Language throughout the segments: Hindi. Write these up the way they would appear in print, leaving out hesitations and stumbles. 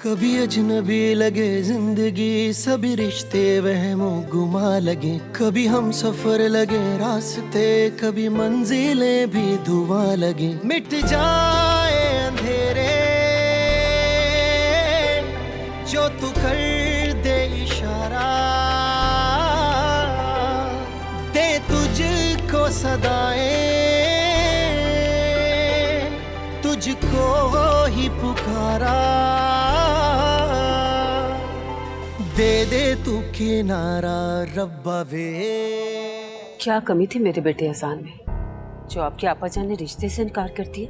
कभी अजनबी लगे जिंदगी, सभी रिश्ते वहमों गुमा लगे। कभी हम सफर लगे रास्ते, कभी मंजिलें भी धुआं लगे। मिट जाए अंधेरे जो तू कर दे इशारा, दे तुझको सदाएं, तुझको ही पुकारा, दे दे तू किनारा रब्बा वे। क्या कमी थी मेरे बेटे अजान में जो आपके आपा जान ने रिश्ते से इनकार कर दिया?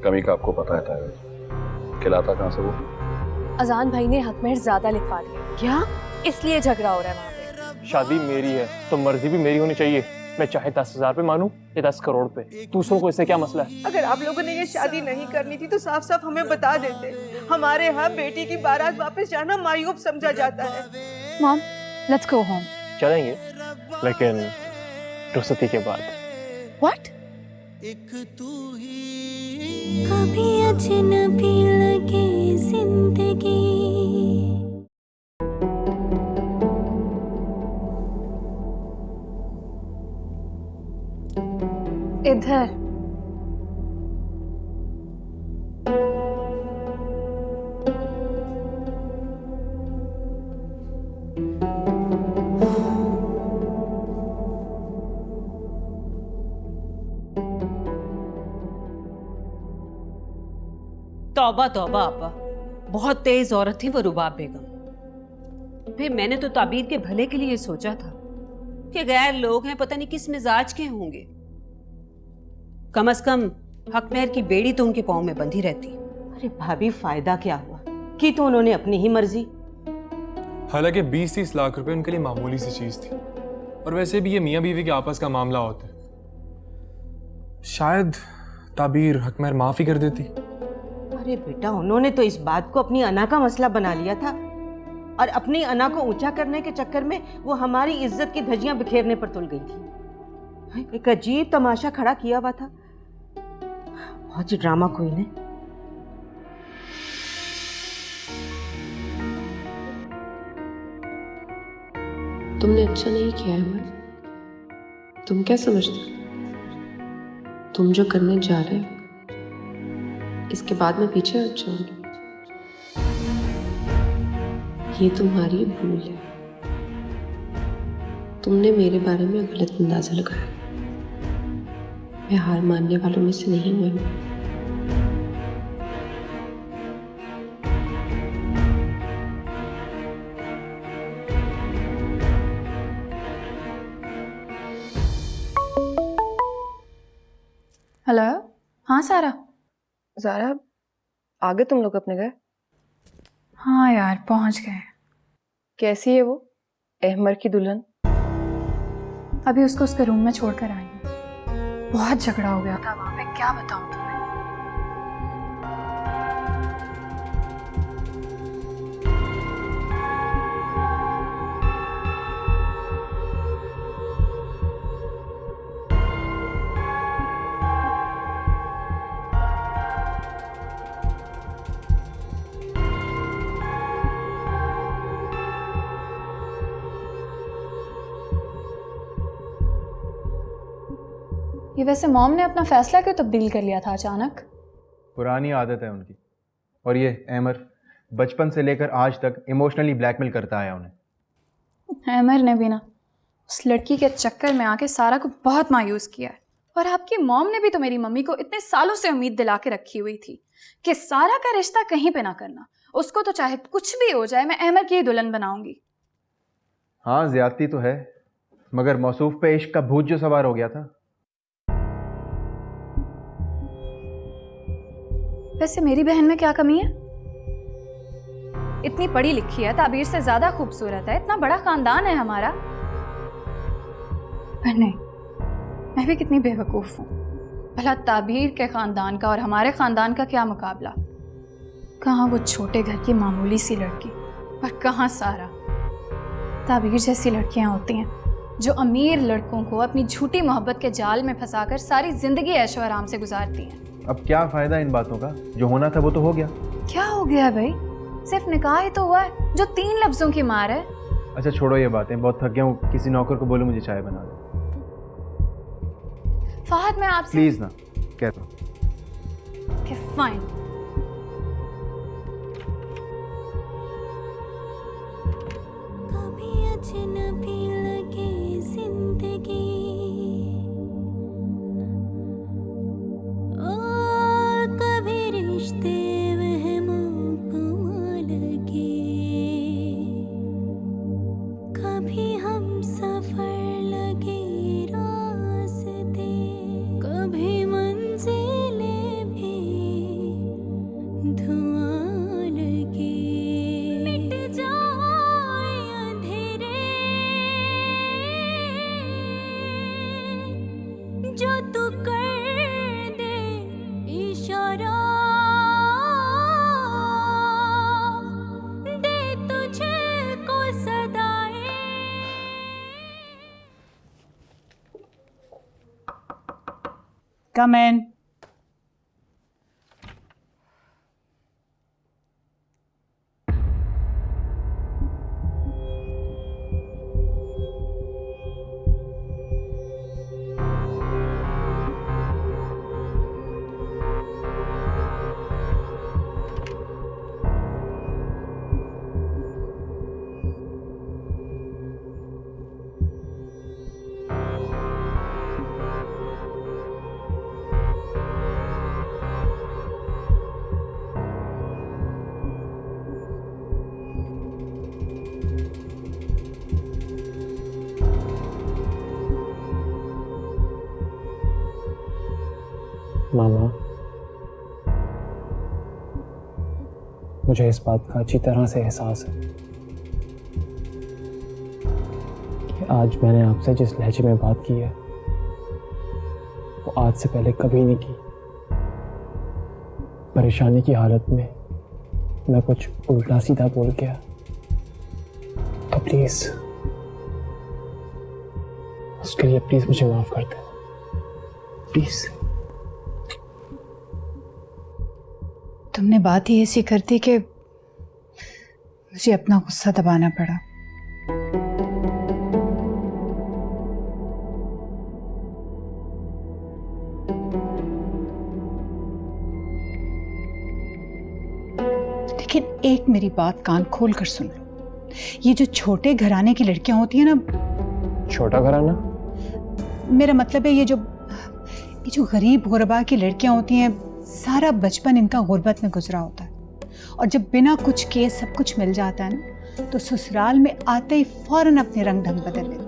कमी का आपको पता है तायब, खिलाता कहाँ से वो? अजान भाई ने हक महर ज्यादा लिखवा दिया। क्या? इसलिए झगड़ा हो रहा है वहाँ पे। शादी मेरी है तो मर्जी भी मेरी होनी चाहिए। मैं चाहे 10,000 पे मानूं या 10 करोड़ पे, दूसरों को इससे क्या मसला है? अगर आप लोगों ने ये शादी नहीं करनी थी तो साफ साफ हमें बता देते। हमारे यहाँ बेटी की बारात वापस जाना मायूब समझा जाता है। Mom, let's go home. चलेंगे, लेकिन रुखसती के बाद। व्हाट? एक तू ही कभी अजनबी लगे जिंदगी। इधर तौबा तौबा आपा, बहुत तेज औरत थी वो रुबाब बेगम। फिर मैंने तो ताबीर के भले के लिए सोचा था कि गैर लोग हैं, पता नहीं किस मिजाज के होंगे। कम से कम हक महर की बेड़ी तो उनके पाँव में बंधी रहती। अरे भाभी, फायदा क्या हुआ? की तो उन्होंने अपनी ही मर्जी। हालांकि 20-30 लाख रुपए उनके लिए मामूली सी चीज थी, और वैसे भी ये मियाँ बीवी के आपस का मामला होता है। शायद ताबीर हक महर माफ ही कर देती। अरे बेटा, उन्होंने तो इस बात को अपनी अना का मसला बना लिया था, और अपनी अना को ऊंचा करने के चक्कर में वो हमारी इज्जत की धज्जियां बिखेरने पर तुल गई थी। एक अजीब तमाशा खड़ा किया हुआ था। बहुत ही ड्रामा क्वीन है। तुमने अच्छा नहीं किया अमर। तुम क्या समझते हो तुम जो करने जा रहे हो इसके बाद मैं पीछे हट जाऊंगी? ये तुम्हारी भूल है। तुमने मेरे बारे में गलत अंदाजा लगाया। मैं हार मानने वालों में से नहीं हूं। हेलो। हाँ सारा। ज़ारा, आ गए तुम लोग अपने घर? हाँ यार, पहुंच गए। कैसी है वो अहमर की दुल्हन? अभी उसको उसके रूम में छोड़कर आई हूँ। बहुत झगड़ा हो गया था वहां पे, क्या बताऊं तुम्हें। ये वैसे मॉम ने अपना फैसला क्यों तब्दील कर लिया था अचानक? पुरानी आदत है उनकी। और ये अहमर बचपन से लेकर आज तक इमोशनली ब्लैकमेल करता आया उन्हें। अहमर ने भी ना उस लड़की के चक्कर में आके सारा को बहुत मायूस किया है। और आपकी मॉम ने भी तो मेरी मम्मी को इतने सालों से उम्मीद दिला के रखी हुई थी कि सारा का रिश्ता कहीं पे ना करना, उसको तो चाहे कुछ भी हो जाए मैं अहमर की ही दुल्हन बनाऊंगी। हाँ, ज्यादती तो है, मगर मौसूफ पे इश्क का भूत जो सवार हो गया था। वैसे मेरी बहन में क्या कमी है? इतनी पढ़ी लिखी है, ताबीर से ज्यादा खूबसूरत है, इतना बड़ा खानदान है हमारा। पर नहीं, मैं भी कितनी बेवकूफ हूँ। भला ताबीर के खानदान का और हमारे खानदान का क्या मुकाबला? कहाँ वो छोटे घर की मामूली सी लड़की और कहाँ सारा। ताबीर जैसी लड़कियां होती हैं जो अमीर लड़कों को अपनी झूठी मोहब्बत के जाल में फंसाकर सारी जिंदगी ऐशो आराम से गुजारती हैं। अब क्या फायदा इन बातों का? जो होना था वो तो हो गया। क्या हो गया भाई? सिर्फ निकाह ही तो हुआ है जो 3 लफ्जों की मार है। अच्छा छोड़ो ये बातें, बहुत थक गया हूँ। किसी नौकर को बोलो मुझे चाय बना दे। फहद मैं आपसे प्लीज ना, कह दो। Okay, fine. कभी अजनबी लगे जिंदगी, ओ कभी रिश्ते वहमों गुमा लगे, कभी हम सफर लगे रास्ते, कभी मंजिलें भी धुआं लगे, मिट जाए अंधेरे जो तू कर दे इशारा, दे तुझे को सदाएं। Come in. मामा, मुझे इस बात का अच्छी तरह से एहसास है कि आज मैंने आपसे जिस लहजे में बात की है वो आज से पहले कभी नहीं की। परेशानी की हालत में मैं कुछ उल्टा सीधा बोल गया, तो प्लीज उसके लिए प्लीज मुझे माफ कर दे, प्लीज। तुमने बात ही ऐसी कर दी कि मुझे अपना गुस्सा दबाना पड़ा। लेकिन एक मेरी बात कान खोल कर सुन लो, ये जो छोटे घराने की लड़कियां होती हैं ना। छोटा घराना? मेरा मतलब है ये जो गरीब गुरबा की लड़कियां होती हैं, सारा बचपन इनका गुर्बत में गुजरा होता है, और जब बिना कुछ किए सब कुछ मिल जाता है ना, तो ससुराल में आते ही फौरन अपने रंग ढंग बदल लेते।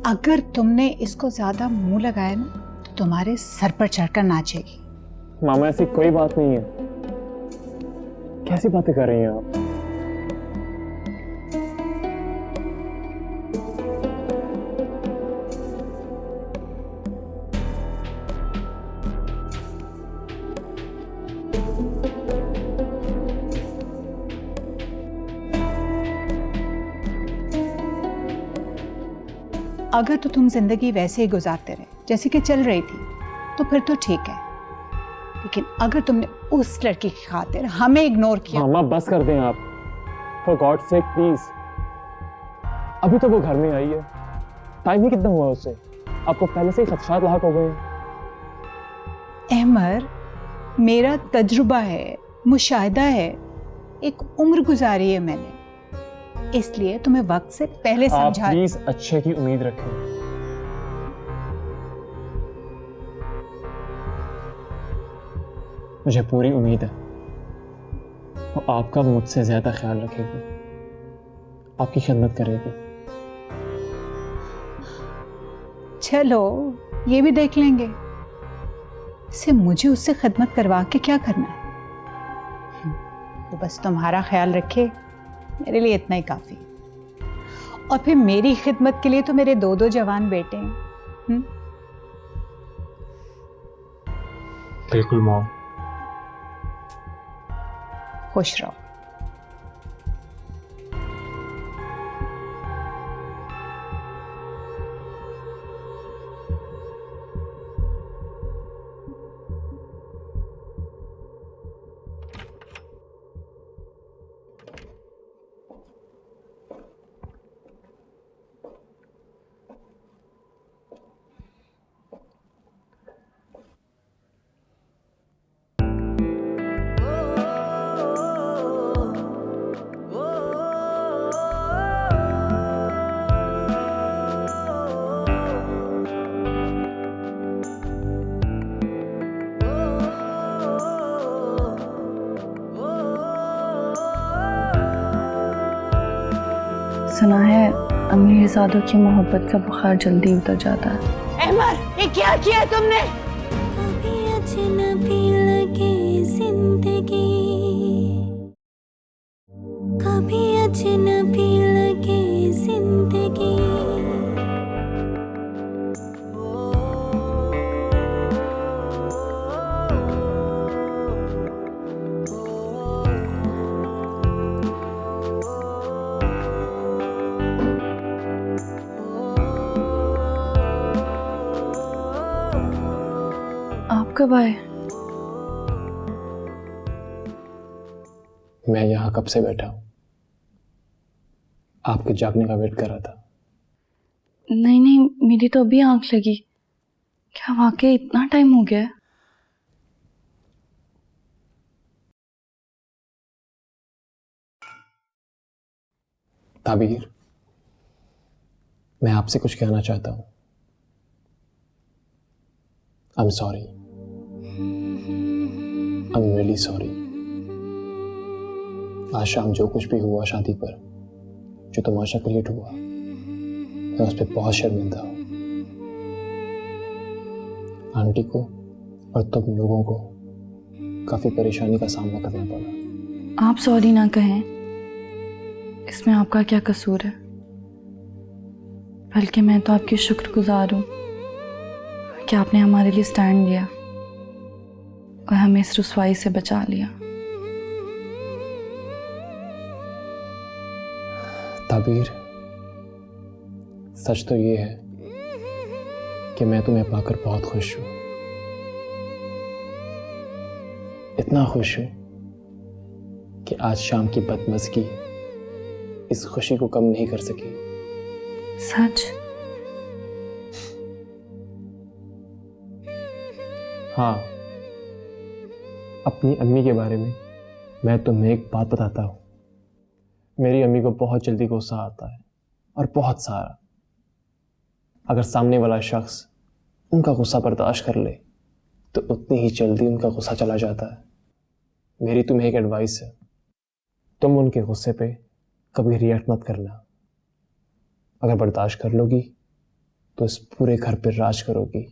अगर तुमने इसको ज्यादा मुंह लगाया ना तो तुम्हारे सर पर चढ़कर नाचेगी। मामा ऐसी कोई बात नहीं है, कैसी बातें कर रही हैं आप? अगर तो तुम जिंदगी वैसे ही गुजारते रहे जैसे कि चल रही थी तो फिर तो ठीक है, लेकिन अगर तुमने उस लड़की की खातिर हमें इग्नोर किया। मामा बस कर दें आप, फॉर गॉड सेक प्लीज। अभी तो वो घर में आई है, टाइम ही कितना हुआ उससे, आपको पहले से ही खदशात लाहक हो गए हैं। अहमर, मेरा तजुर्बा है, मुशाहिदा है, एक उम्र गुजारी है मैंने, इसलिए तुम्हें वक्त से पहले समझा। आप प्लीज अच्छे की उम्मीद रखें। मुझे पूरी उम्मीद है वो आपका मुझसे ज्यादा ख्याल रखेगी, आपकी खिदमत करेगी। चलो ये भी देख लेंगे, इसे मुझे उससे खिदमत करवा के क्या करना है। वो बस तुम्हारा ख्याल रखे, मेरे लिए इतना ही काफी। और फिर मेरी खिदमत के लिए तो मेरे 2 जवान बेटे हैं। बिल्कुल मॉम। खुश रहो। सुना है अमीरजादों की मोहब्बत का बुखार जल्दी उतर जाता है। अहमद, ये क्या किया तुमने? कभी अजनबी लगे जिंदगी, कभी अजनबी लगे जिंदगी। आप कब आए? मैं यहाँ कब से बैठा हूँ, आपके जागने का वेट कर रहा था। नहीं नहीं, मेरी तो अभी आंख लगी। क्या वाकई इतना टाइम हो गया है? ताबीर, मैं आपसे कुछ कहना चाहता हूँ। I am sorry, I am really sorry. आज शाम जो कुछ भी हुआ शादी पर, जो तमाशा क्रिएट हुआ, मैं उस पर बहुत शर्मिंदा हूँ। आंटी को और तुम लोगों को काफी परेशानी का सामना करना पड़ा। आप सॉरी ना कहें, इसमें आपका क्या कसूर है? बल्कि मैं तो आपकी शुक्रगुजार हूँ कि आपने हमारे लिए स्टैंड लिया और हमें इस रुसवाई से बचा लिया। ताबीर, सच तो ये है कि मैं तुम्हें पाकर बहुत खुश हूँ। इतना खुश हूँ कि आज शाम की बदमज़गी इस खुशी को कम नहीं कर सकी। सच? हाँ, अपनी अम्मी के बारे में मैं तुम्हें एक बात बताता हूँ। मेरी अम्मी को बहुत जल्दी गुस्सा आता है, और बहुत सारा। अगर सामने वाला शख्स उनका गुस्सा बर्दाश्त कर ले तो उतनी ही जल्दी उनका गुस्सा चला जाता है। मेरी तुम्हें एक एडवाइस है, तुम उनके गुस्से पे कभी रिएक्ट मत करना। अगर बर्दाश्त कर लोगी तो इस पूरे घर पर राज करोगी।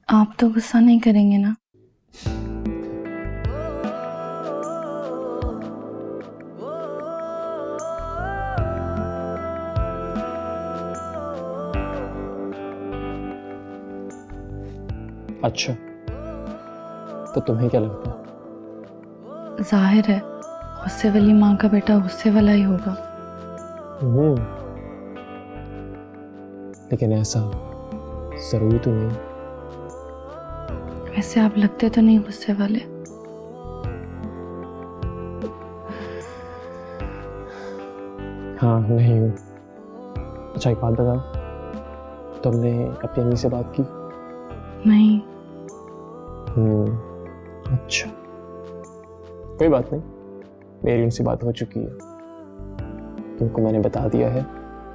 आप तो गुस्सा नहीं करेंगे ना? अच्छा, तो तुम्हें क्या लगता है? जाहिर है गुस्से वाली माँ का बेटा गुस्से वाला ही होगा। लेकिन ऐसा जरूरी तो नहीं। वैसे आप लगते तो नहीं गुस्से वाले। हाँ, नहीं हूँ। अच्छा, एक बात बताओ, तुमने अपनी अम्मी से बात की? नहीं। अच्छा, कोई बात नहीं, मेरी उनसे बात हो चुकी है। तुमको मैंने बता दिया है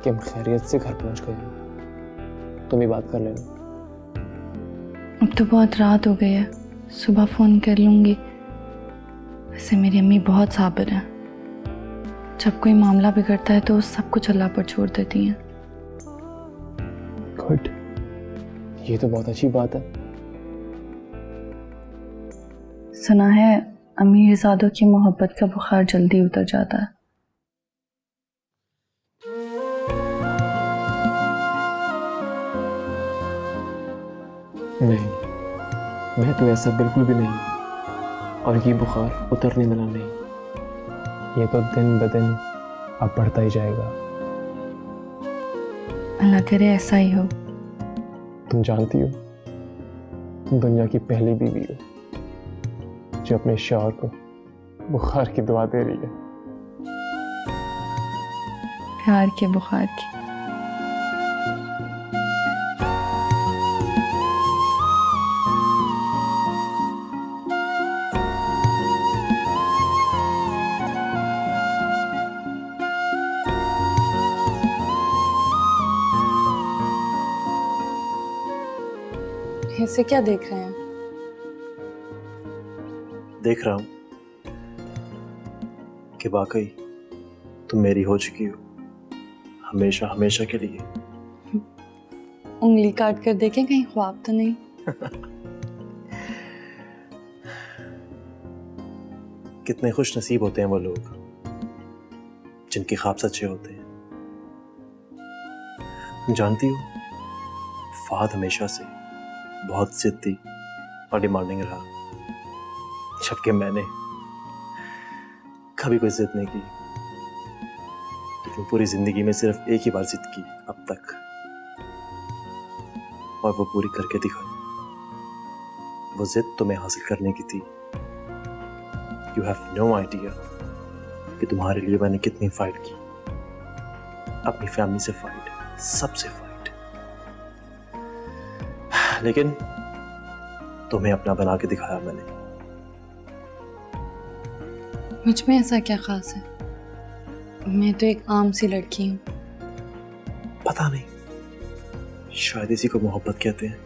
कि हम खैरियत से घर पहुंच गए हैं। तुम ही बात कर लेना। अब तो बहुत रात हो गई है, सुबह फ़ोन कर लूँगी। वैसे मेरी अम्मी बहुत साबिर है, जब कोई मामला बिगड़ता है तो सब कुछ अल्लाह पर छोड़ देती हैं। गुड, ये तो बहुत अच्छी बात है। सुना है अमीरजादों की मोहब्बत का बुखार जल्दी उतर जाता है। नहीं, मैं तो ऐसा बिल्कुल भी नहीं, और ये बुखार उतरने वाला नहीं। ये तो दिन ब दिन अब बढ़ता ही जाएगा। अल्लाह करे ऐसा ही हो। तुम जानती हो, तुम दुनिया की पहली बीवी हो जो अपने शौहर को बुखार की दुआ दे रही है। प्यार के बुखार की। ऐसे क्या देख रहे हैं? देख रहा हूं कि वाकई तुम मेरी हो चुकी हो। हमेशा हमेशा के लिए। उंगली काट कर देखें कहीं ख्वाब तो नहीं। कितने खुश नसीब होते हैं वो लोग जिनके ख्वाब सच्चे होते हैं। जानती हो, फहद हमेशा से बहुत जिद्दी और डिमांडिंग रहा, जबकि मैंने कभी कोई जिद नहीं की। लेकिन पूरी जिंदगी में सिर्फ एक ही बार जिद की अब तक, और वो पूरी करके दिखाई। वो जिद तुम्हें हासिल करने की थी। यू हैव नो आइडिया कि तुम्हारे लिए मैंने कितनी फाइट की। अपनी फैमिली से फाइट, सबसे फाइट, लेकिन तुम्हें अपना बना के दिखाया मैंने। मुझ में ऐसा क्या खास है? मैं तो एक आम सी लड़की हूँ। पता नहीं, शायद इसी को मोहब्बत कहते हैं।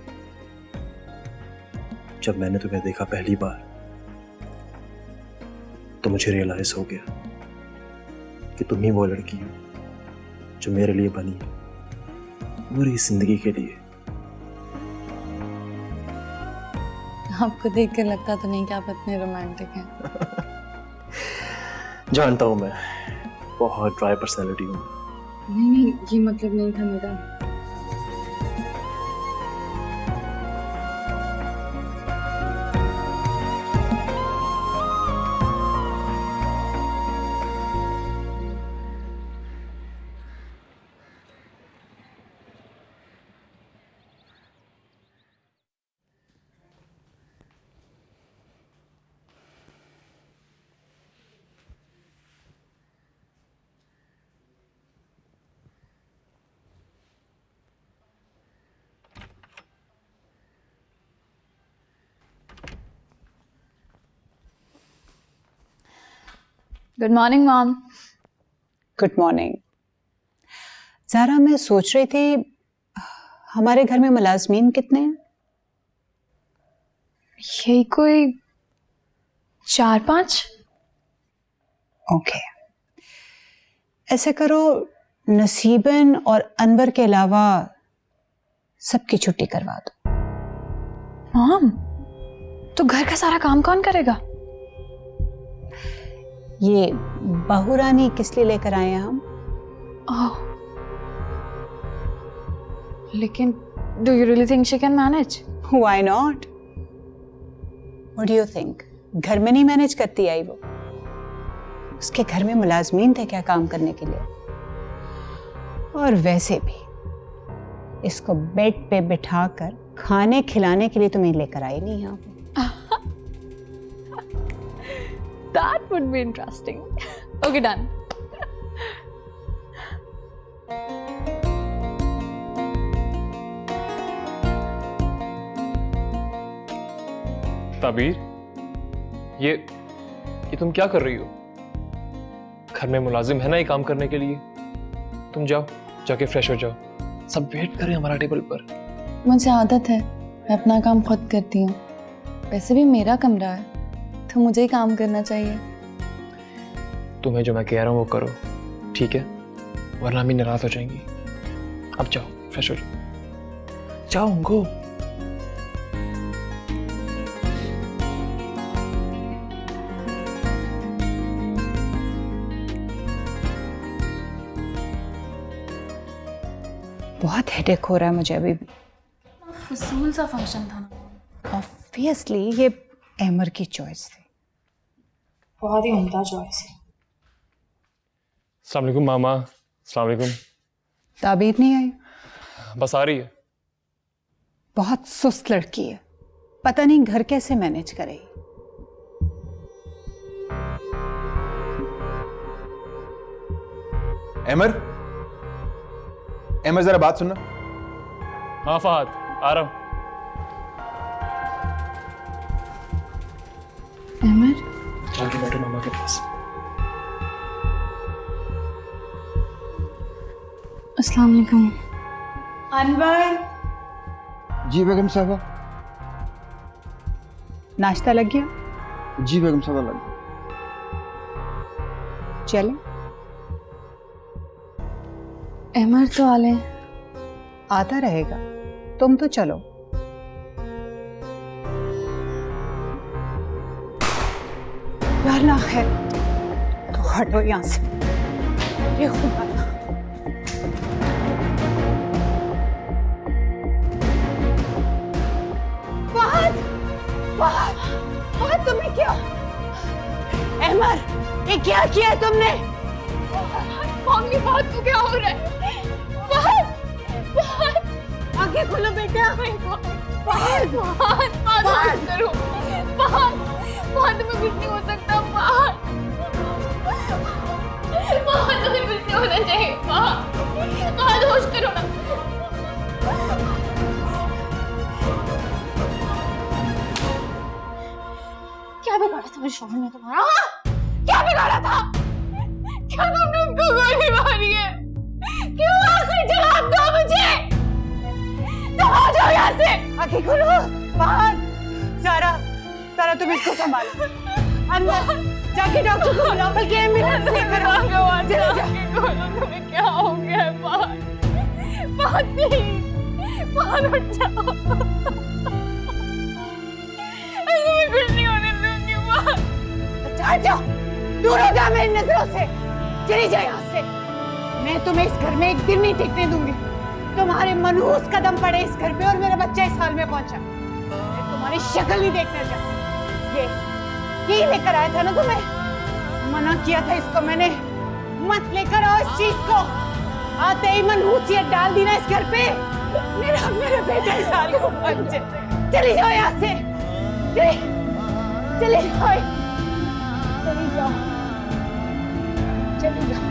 जब मैंने तुम्हें देखा पहली बार तो मुझे रियलाइज हो गया कि तुम ही वो लड़की हो जो मेरे लिए बनी है, पूरी जिंदगी के लिए। आपको देख कर लगता तो नहीं कि आप इतने रोमांटिक हैं। जानता हूं मैं, बहुत ड्राई पर्सनैलिटी हूं। नहीं, ये मतलब नहीं था मेरा। Good morning mom. Good morning. Zara, मैं सोच रही थी हमारे घर में मुलाजमीन कितने हैं? यही कोई 4-5। ओके, ऐसे करो, नसीबन और अनवर के अलावा सबकी छुट्टी करवा दो। मॉम, तो घर का सारा काम कौन करेगा? ये बहुरानी किस लिए लेकर आए हैं हम? ओह, लेकिन do you really think she can manage? Why not? What do you think? घर में नहीं मैनेज करती आई वो? उसके घर में मुलाजमीन थे क्या काम करने के लिए? और वैसे भी इसको बेड पे बिठाकर खाने खिलाने के लिए तुम्हें लेकर आई नहीं यहाँ पे। That would be interesting. Okay, done. ताबीर, ये तुम क्या कर रही हो? घर में मुलाजिम है ना ये काम करने के लिए। तुम जाओ, जाके फ्रेश हो जाओ, सब वेट कर रहे हैं हमारा टेबल पर। मुझे आदत है, मैं अपना काम खुद करती हूँ। वैसे भी मेरा कमरा है तो मुझे ही काम करना चाहिए। तुम्हें जो मैं कह रहा हूँ वो करो, ठीक है? वरना हम नाराज हो जाएंगी। अब जाओ, फ्रेश हो जाओ, जाओ गो। बहुत हेडेक हो रहा है मुझे अभी भी। फजूल सा फंक्शन था ना। ऑब्वियसली ये अहमर की चॉइस थी। बहुत ही उम्दा चॉइस है। अस्सलाम वालेकुम मामा। अस्सलाम वालेकुम। ताबीर नहीं आई? बस आ रही है। बहुत सुस्त लड़की है, पता नहीं घर कैसे मैनेज करेगी। अहमर, अहमर जरा बात सुनना। हाँ फहद, आ रहा हूँ। अहमर, जाके बैठो मामा के पास। अस्सलाम वालेकुम। अनवर। जी बेगम साहबा। नाश्ता लग गया? जी बेगम साहबा लग गया। चलें? अहमर तो आले आता रहेगा, तुम तो चलो। या अल्लाह खैर, तो हटो यहाँ से। ये खुदा फहद, फहद, फहद तुमने क्या? अहमर, ये क्या किया है तुमने? मम्मी फहद को क्या हो रहा है? फहद, फहद, आंखें खोलो बेटा। फहद, फहद, फहद करो। फहद, फहद में कुछ नहीं हो सकता। फहद, फहद तुम्हें कुछ नहीं होना चाहिए। फहद, फहद होश करो ना। क्या बिगाड़ा था मेरे शौहर ने तुम्हारा? हाँ? क्या बिगाड़ा था? क्या तुमने उनको गोली मारी है? क्यों आखिर जवाब दो मुझे। तुम आ जाओ यहाँ से। आंखें खोलो। फहद, सारा, सारा तुम इसको संभालो। अंदर जाके डॉक्टर को बुलाओ, बल्कि एम्बुलेंस लेकर आओ। तुम्हें क्या हो गया है? फहद, फहद प्लीज, फहद उठ जाओ। तुम्हें कुछ नहीं होने दूंगी। फहद, हट जाओ, दूर हो जाओ मेरी नजरों से। चली जाओ यहाँ से। मैं तुम्हें इस घर में एक दिन नहीं टिकने दूंगी। तुम्हारे मनहूस कदम पड़े इस घर पे और मेरा बच्चा इस हाल में पहुंचा। मैं तुम्हारी शक्ल नहीं देखना चाहती। ये लेकर आया था ना तुम्हें? मना किया था इसको मैंने, मत लेकर आओ इस चीज को। आते ही मनहूसियत डाल दी ना इस घर पे। मेरा बेटा इस हाल को पहुंचे। चली जाओ यहाँ से। चली जाओ, चली जाओ, चली जाओ।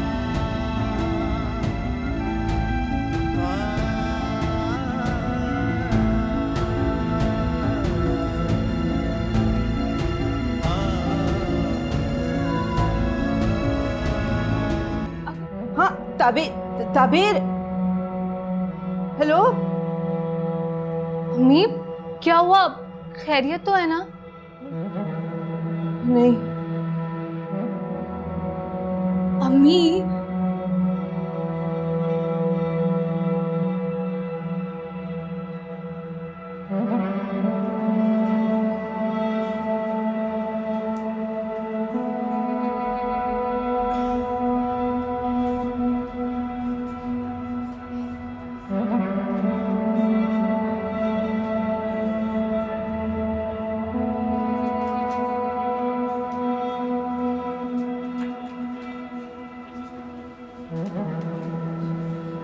हाँ ताबीर, हेलो। अम्मी क्या हुआ? खैरियत तो है ना? नहीं अम्मी,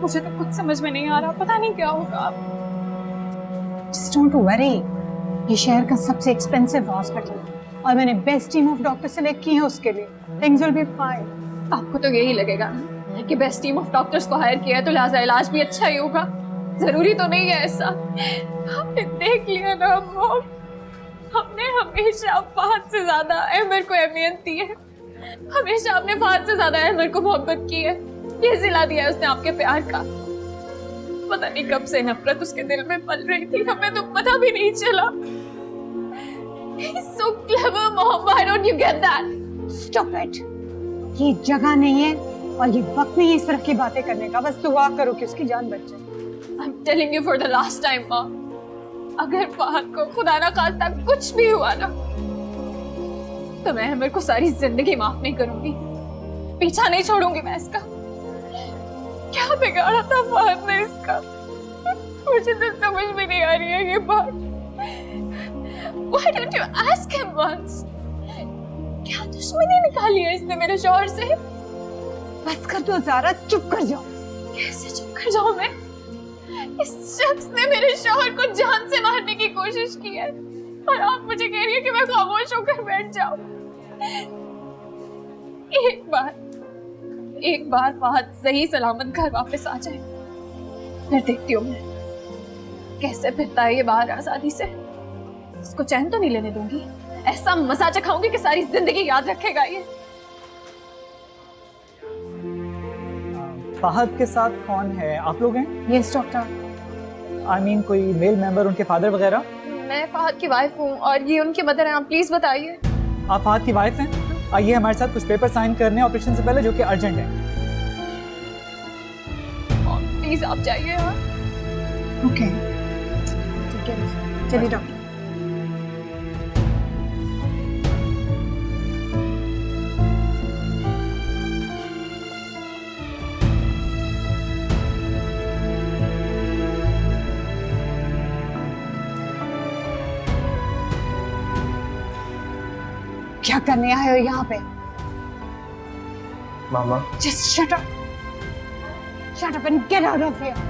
मुझे तो कुछ समझ में नहीं आ रहा। पता नहीं क्या होगा। Just don't worry, ये शहर का सबसे एक्सपेंसिव हॉस्पिटल है और मैंने best team of doctor select की है उसके लिए। Things will be fine. आपको तो यही लगेगा ना कि बेस्ट टीम ऑफ डॉक्टर्स को हायर किया है तो लिहाजा इलाज भी अच्छा ही होगा। जरूरी तो नहीं है ऐसा। हमने देख लिया ना मॉम, हमने हमेशा फहद से ज्यादा अहमर को अहमियत दी है। हमेशा आपने फहद से ज्यादा अहमर को मोहब्बत की है। ये सिला दिया है उसने आपके प्यार का। पता नहीं कब से नफरत उसके दिल में पल रही थी, हमें तो पता भी नहीं चला। He's so clever, Mom. Why don't you get that? Stop it. ये जगह नहीं है और ये वक्त नहीं है इस तरह की बातें करने का। बस दुआ करो कि उसकी जान बच जाए। I'm telling you for the last time, Mom. अगर फहद को खुदा ना खास्ता कुछ भी हुआ ना, तो मैं अहमर को सारी जिंदगी माफ नहीं करूंगी। पीछा नहीं छोड़ूंगी मैं इसका। क्या बिगाड़ा था फहद ने इसका? मुझे तो समझ में नहीं आ रही है ये बात। Why don't you ask him once? क्या दुश्मनी निकाली है इसने मेरे शौहर से? बस कर दो ज़ारा, चुप कर जाओ। कैसे चुप कर जाऊं मैं? इस शख्स ने मेरे शौहर को जान से मारने की कोशिश की है और आप मुझे कह रही है कि मैं खामोश होकर बैठ जाऊं। एक बार फहद सही सलामत घर वापस आ जाए, फिर देखती हूँ मैं कैसे फिरता है ये बाहर आजादी से। इसको चैन तो नहीं लेने दूंगी। ऐसा मजा चखाऊंगी कि सारी जिंदगी याद रखेगा ये। फहद के साथ कौन है? आप लोग हैं? Yes doctor. आई मीन कोई मेल मेंबर, उनके फादर वगैरह? मैं फहद की वाइफ हूँ और ये उनके मदर हैं। आप प्लीज बताइए। आप फहद की वाइफ हैं? आइए हमारे साथ कुछ पेपर साइन करने ऑपरेशन से पहले, जो कि अर्जेंट है। प्लीज आप जाइए यहाँ। ओके ठीक है, चलिए डॉक्टर। क्या करने आए हो यहाँ पे? मामा Just shut up. Shut up and get out of here.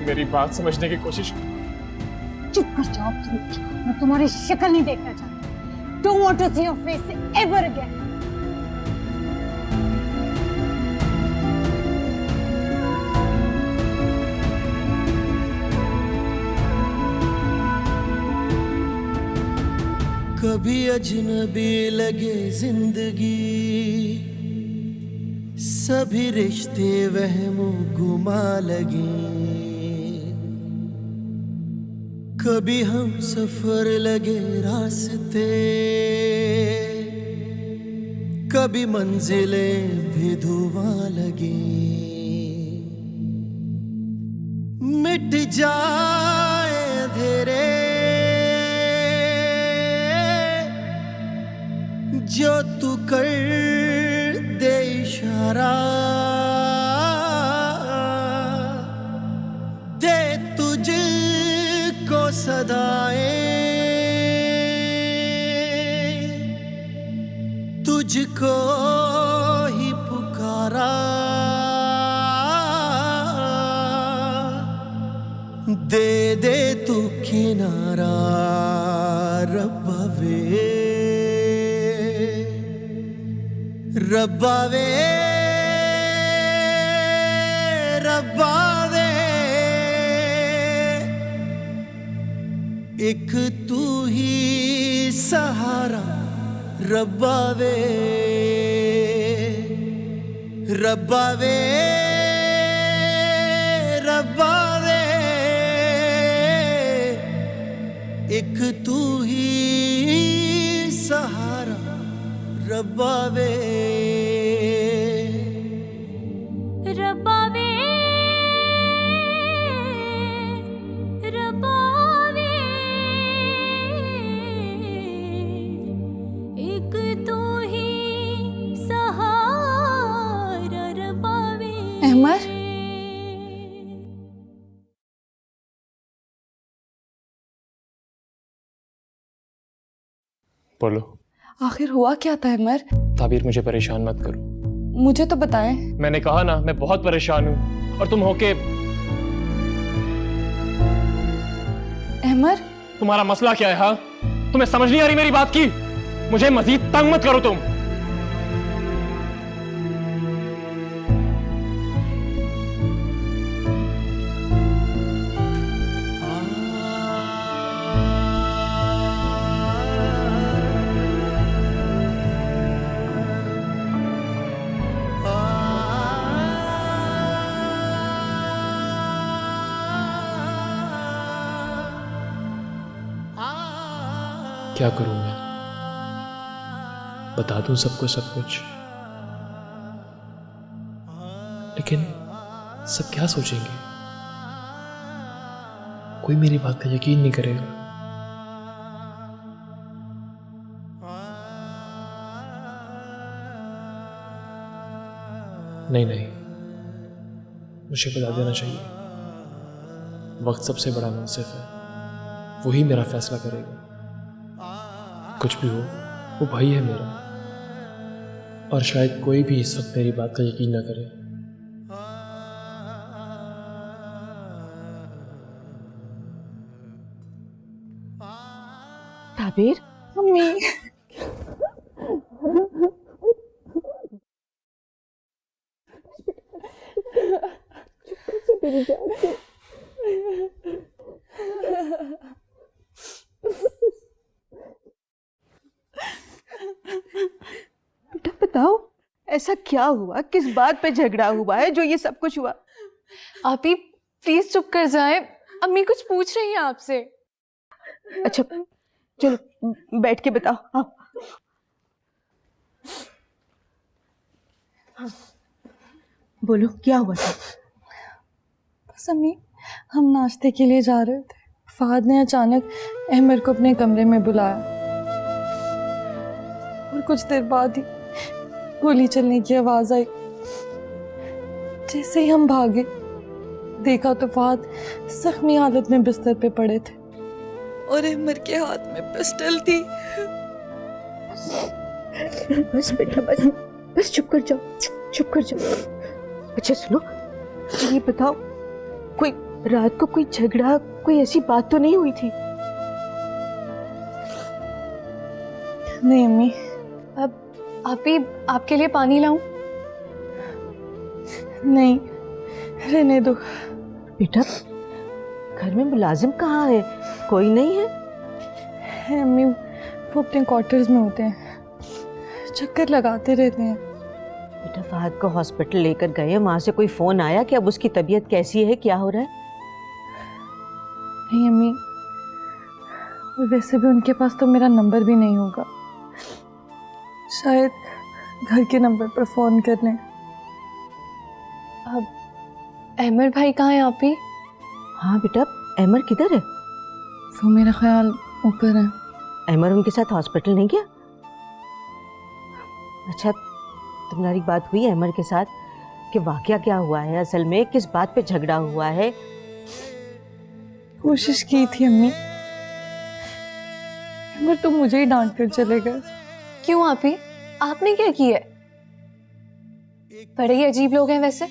मेरी बात समझने की कोशिश। चुप कर जाओ तुम। मैं तुम्हारी शक्ल नहीं देखना चाहती। Don't want to see your face ever again. कभी अजनबी लगे जिंदगी, सभी रिश्ते वहमों गुमा लगे। कभी हम सफर लगे रास्ते, कभी मंजिलें भी धुआं लगे। मिट जाए अंधेरे जो तू कर दे इशारा, दे तुझको सदाएं, तुझको ही पुकारा। दे दे तू किनारा रब्बा वे, रब्बा वे, रब्बा वे। एक तू ही सहारा रब्बा वे, रब्बा वे, रब्बा वे। एक तू ही सहारा रब्बा वे, रब्बा वे, रब्बा वे। एक तू ही सहारा रब्बा वे। अहमर, बोलो, आखिर हुआ क्या था अहमर? ताबीर मुझे परेशान मत करो। मुझे तो बताएं। मैंने कहा ना, मैं बहुत परेशान हूँ और तुम होके। अहमर, तुम्हारा मसला क्या है? हाँ, तुम्हें समझ नहीं आ रही मेरी बात की? मुझे मजीद तंग मत करो तुम। क्या करूं मैं? बता दूं सबको सब कुछ, लेकिन सब क्या सोचेंगे? कोई मेरी बात का यकीन नहीं करेगा। नहीं नहीं, मुझे बता देना चाहिए। वक्त सबसे बड़ा मुंसिफ है, वही मेरा फैसला करेगा। कुछ भी हो, वो भाई है मेरा, और शायद कोई भी इस वक्त मेरी बात का यकीन ना करे। ताबीर, मम्मी। बेटा बताओ, ऐसा क्या हुआ? किस बात पे झगड़ा हुआ है जो ये सब कुछ हुआ? आप ही प्लीज चुप कर जाए, अम्मी कुछ पूछ रही हैं आपसे। अच्छा चलो बैठ के बताओ। आओ। बोलो क्या हुआ था? बस अम्मी, हम नाश्ते के लिए जा रहे थे, फहद ने अचानक अहमर को अपने कमरे में बुलाया और कुछ देर बाद ही गोली चलने की आवाज आई। जैसे ही हम भागे देखा तो फहद जख्मी हालत में बिस्तर पे पड़े थे और अहमर के हाथ में पिस्टल थी। बस बेटा बस, बस चुप कर जाओ, चुप कर जाओ। अच्छा सुनो, ये बताओ, कोई रात को कोई झगड़ा, कोई ऐसी बात तो नहीं हुई थी? नहीं अम्मी। अब आप ही आपके लिए पानी लाऊं? नहीं, रहने दो। बेटा घर में मुलाजिम कहाँ है? कोई नहीं है? है अम्मी, वो अपने क्वार्टर्स में होते हैं, चक्कर लगाते रहते हैं। बेटा फहद को हॉस्पिटल लेकर गए, वहां से कोई फोन आया कि अब उसकी तबीयत कैसी है, क्या हो रहा है? नहीं अम्मी, और वैसे भी उनके पास तो मेरा नंबर भी नहीं होगा, शायद घर के नंबर पर फोन कर लें। अब अहमर भाई कहाँ है आप ही? हाँ बेटा, अहमर किधर है? वो मेरा ख्याल ऊपर है। अहमर उनके साथ हॉस्पिटल नहीं गया? अच्छा, तुम्हारी बात हुई अहमर के साथ कि वाकया क्या हुआ है, असल में किस बात पे झगड़ा हुआ है? कोशिश की थी अम्मी, अहमर तो मुझे ही डांट कर चले गए। क्यों आप ही? आपने क्या किया? बड़े ही अजीब लोग हैं वैसे।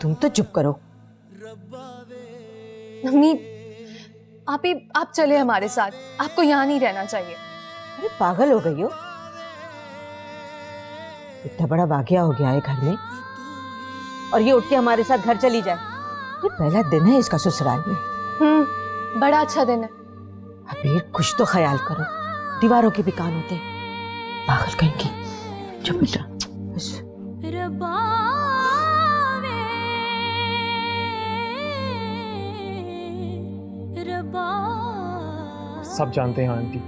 तुम तो चुप करो। अम्मी आप चले हमारे साथ, आपको यहाँ नहीं रहना चाहिए। अरे पागल हो गई हो? इतना बड़ा वाकया हो गया है घर में और ये उठ के हमारे साथ घर चली जाए। ये पहला दिन है इसका ससुराल में। बड़ा अच्छा दिन है। अबीर कुछ तो ख्याल करो, दीवारों के भी कान होते हैं। पागल कहीं की। चुप बेटा बस। सब जानते हैं आंटी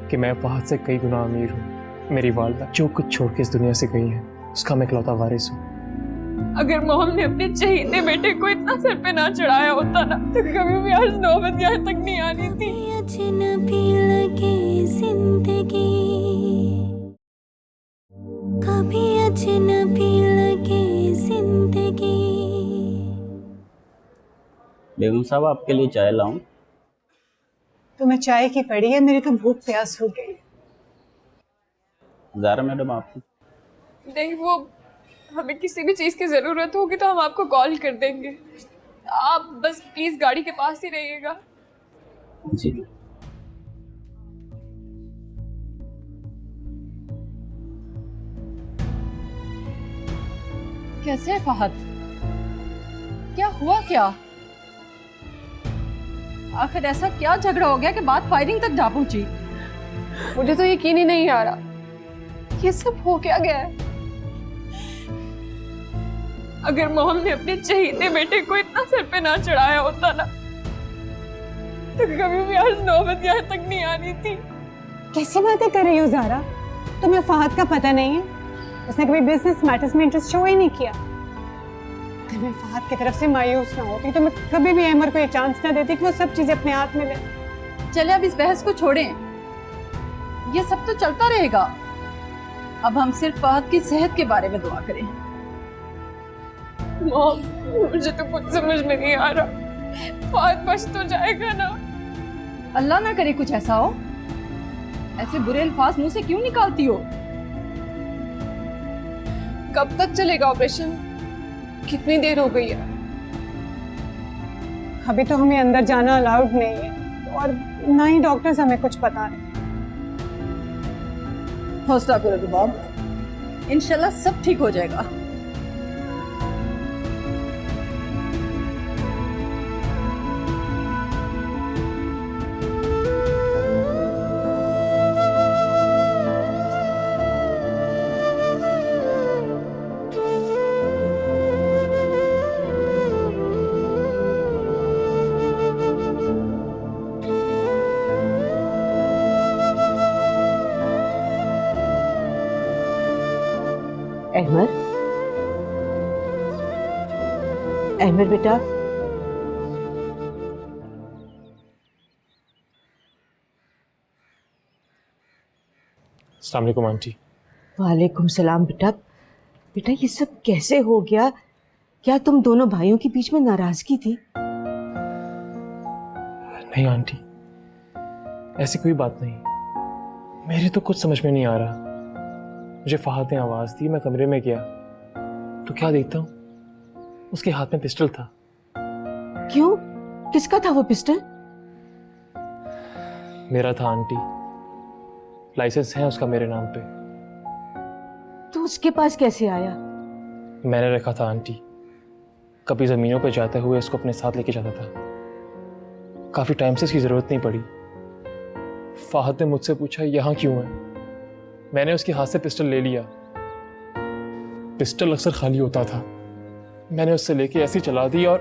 कि मैं फहद से कई गुना अमीर हूँ। मेरी वालदा जो कुछ छोड़ के इस दुनिया से गई है, उसका मैं इकलौता वारिस हूँ। अगर मोहम्मद ने अपने चहीते बेटे को इतना सर पे ना चढ़ाया होता ना, तो कभी भी आज नौबत यहाँ तक नहीं आनी थी। अजनबी लगे जिंदगी, कभी अजनबी लगे जिंदगी। बेगम साहब आपके लिए चाय लाऊं? तो मैं चाय की पड़ी है, मेरी तो भूख प्यास हो गई। ज़ारा मैडम आपको? नहीं, वो हमें किसी भी चीज़ की ज़रूरत होगी तो हम आपको कॉल कर देंगे। आप बस प्लीज़ गाड़ी के पास ही रहिएगा। जी। कैसे है फहद? क्या हुआ क्या? आखिर ऐसा क्या झगड़ा हो गया कि बात फायरिंग तक जा पहुंची? मुझे तो यकीन ही नहीं आ रहा, ये सब हो क्या गया है? अगर मोहम्मद ने अपने चहीते बेटे को इतना सर पे ना चढ़ाया होता ना, तो कभी भी आज नौबत यहाँ तक नहीं आनी थी। कैसी बातें कर रही हो ज़ारा? तुम्हें फहद का पता नहीं है? उसने कभी बिजनेस मैटर्स में इंटरेस्ट शो ही नहीं किया। अगर मैं फहद की तरफ से मायूस ना होती तो मैं कभी भी अहमर को ये चांस ना देती कि वो सब चीजें अपने हाथ में ले। चले अब इस बहस को छोड़ें, ये सब तो चलता रहेगा। अब हम सिर्फ फहद की सेहत के बारे में दुआ करें। मॉम, मुझे तो कुछ समझ में नहीं आ रहा, फहद बच तो जाएगा ना? अल्लाह ना करे कुछ ऐसा हो। ऐसे बुरे अल्फाज मुंह से क्यों निकालती हो? कब तक चलेगा ऑपरेशन? कितनी देर हो गई है? अभी तो हमें अंदर जाना अलाउड नहीं है और ना ही डॉक्टर्स हमें कुछ बता रहे। हौसला करो रुबाब, इंशाल्लाह सब ठीक हो जाएगा। अहमर, अहमर बेटा, अस्सलाम वालेकुम आंटी। वालेकुम सलाम बेटा। बेटा ये सब कैसे हो गया? क्या तुम दोनों भाइयों के बीच में नाराजगी थी? नहीं आंटी, ऐसी कोई बात नहीं। मेरे तो कुछ समझ में नहीं आ रहा। मुझे फहद ने आवाज़ दी, मैं कमरे में गया तो क्या देखता हूँ, उसके हाथ में पिस्टल था। क्यों? किसका था वो पिस्टल? मेरा था आंटी, लाइसेंस है उसका मेरे नाम पे। तो उसके पास कैसे आया? मैंने रखा था आंटी, कभी ज़मीनों पे जाते हुए इसको अपने साथ लेके जाता था। काफ़ी टाइम से इसकी ज़रूरत नहीं पड़ी। फहद ने मुझसे पूछा यहाँ क्यों है, मैंने उसके हाथ से पिस्टल ले लिया। पिस्टल अक्सर खाली होता था, मैंने उससे लेके ऐसी चला दी और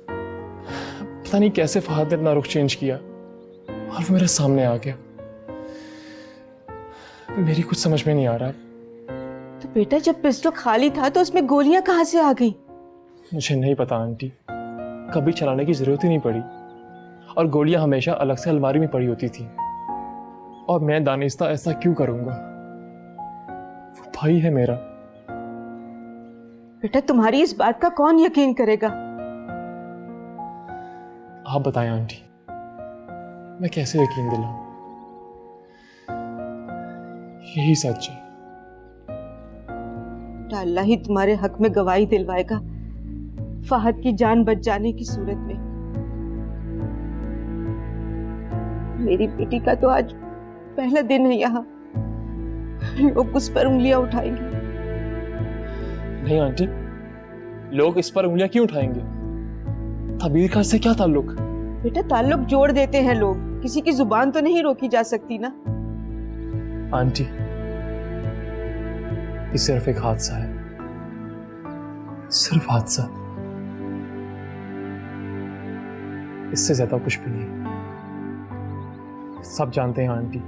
पता नहीं कैसे फहद ने अपना रुख चेंज किया और वो मेरे सामने आ गया। मेरी कुछ समझ में नहीं आ रहा। तो बेटा जब पिस्टल खाली था तो उसमें गोलियां कहाँ से आ गई? मुझे नहीं पता आंटी, कभी चलाने की जरूरत ही नहीं पड़ी और गोलियां हमेशा अलग से अलमारी में पड़ी होती थी। और मैं दानिस्ता ऐसा क्यों करूंगा? वो भाई है मेरा। बेटा तुम्हारी इस बात का कौन यकीन करेगा? आप बताएं आंटी, मैं कैसे यकीन दिलाऊं? यही सच है। अल्लाह ही तुम्हारे हक में गवाही दिलवाएगा फहद की जान बच जाने की सूरत में। मेरी बेटी का तो आज पहला दिन है यहाँ, लोग उस पर उंगलियां उठाएंगे। नहीं आंटी, लोग इस पर उंगलियां क्यों उठाएंगे? तबीर का इससे क्या ताल्लुक? बेटा ताल्लुक जोड़ देते हैं लोग, किसी की जुबान तो नहीं रोकी जा सकती ना। आंटी ये सिर्फ एक हादसा है, सिर्फ हादसा, इससे ज्यादा कुछ भी नहीं। सब जानते हैं आंटी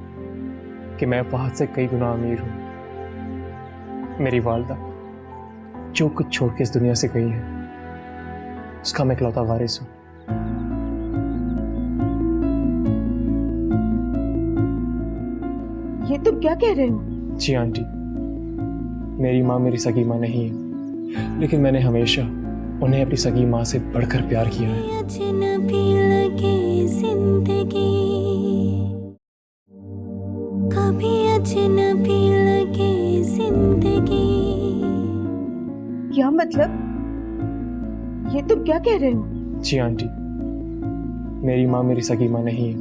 कि मैं फहद से कई गुना अमीर हूं। मेरी वालदा जो कुछ छोड़ के इस दुनिया से गई है उसका मैं इकलौता वारिस हूं। ये तुम क्या कह रहे हो? जी आंटी, मेरी माँ मेरी सगी माँ नहीं है, लेकिन मैंने हमेशा उन्हें अपनी सगी माँ से बढ़कर प्यार किया है। अजनबी लगे जिंदगी, कभी अजनबी लगे जिंदगी। क्या मतलब? ये तुम क्या कह रहे हो? जी आंटी, मेरी माँ मेरी सगी माँ नहीं है,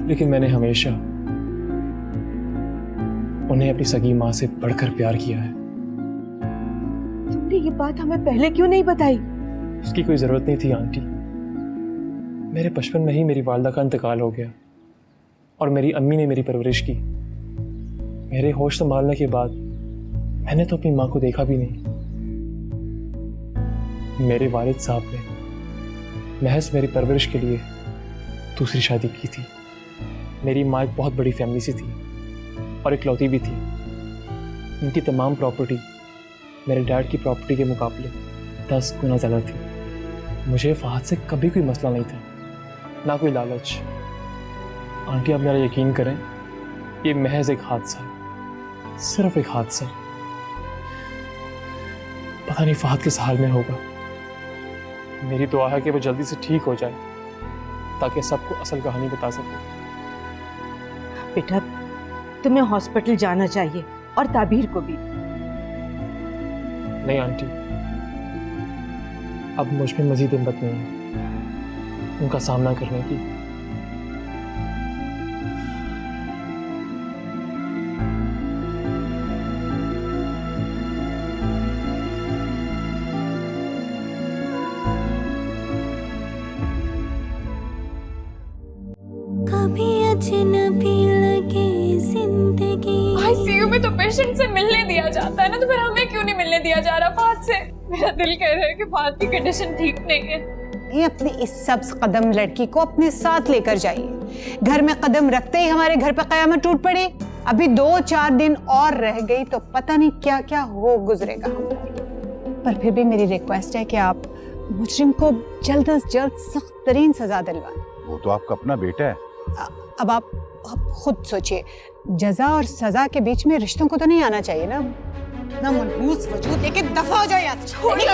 लेकिन मैंने हमेशा उन्हें अपनी सगी माँ से बढ़कर प्यार किया है। तुमने ये बात हमें पहले क्यों नहीं बताई? उसकी कोई जरूरत नहीं थी आंटी। मेरे बचपन में ही मेरी वालदा का इंतकाल हो गया और मेरी अम्मी ने मेरी परवरिश की। मेरे होश संभालने के बाद मैंने तो अपनी माँ को देखा भी नहीं। मेरे वालिद साहब ने महज मेरी परवरिश के लिए दूसरी शादी की थी। मेरी माँ एक बहुत बड़ी फैमिली से थी और इकलौती भी थी। इनकी तमाम प्रॉपर्टी मेरे डैड की प्रॉपर्टी के मुकाबले 10 गुना ज़्यादा थी। मुझे फहद से कभी कोई मसला नहीं था, ना कोई लालच। आंटी आप मेरा यकीन करें, ये महज एक हादसा है, सिर्फ एक हादसा। पता नहीं फहद किस हाल में होगा। मेरी दुआ है कि वो जल्दी से ठीक हो जाए ताकि सबको असल कहानी बता सके। बेटा तुम्हें हॉस्पिटल जाना चाहिए और ताबीर को भी। नहीं आंटी, अब मुझ में मजीद हिम्मत नहीं है उनका सामना करने की। कभी अजनबी लगे जिंदगी। आईसीयू में तो पेशेंट से मिलने दिया जाता है ना, तो फिर हमें क्यों नहीं मिलने दिया जा रहा फहद से? मेरा दिल कह रहा है कि फहद की कंडीशन ठीक नहीं है। ये अपनी इस सब्ज कदम लड़की को अपने साथ लेकर जाइए। घर में कदम रखते ही हमारे घर पे कयामत टूट पड़ी। अभी 2-4 दिन और रह गई तो पता नहीं क्या क्या हो गुजरेगा हम पर फिर भी मेरी रिक्वेस्ट है कि आप मुजरिम को जल्द से जल्द सख्त तरीन सजा दिलवाएं। वो तो आपका अपना बेटा है। अब आप खुद सोचिए, जजा और सजा के बीच में रिश्तों को तो नहीं आना चाहिए ना। ना मनहूस वजूद लेके दफा हो जाओ यहाँ से। कभी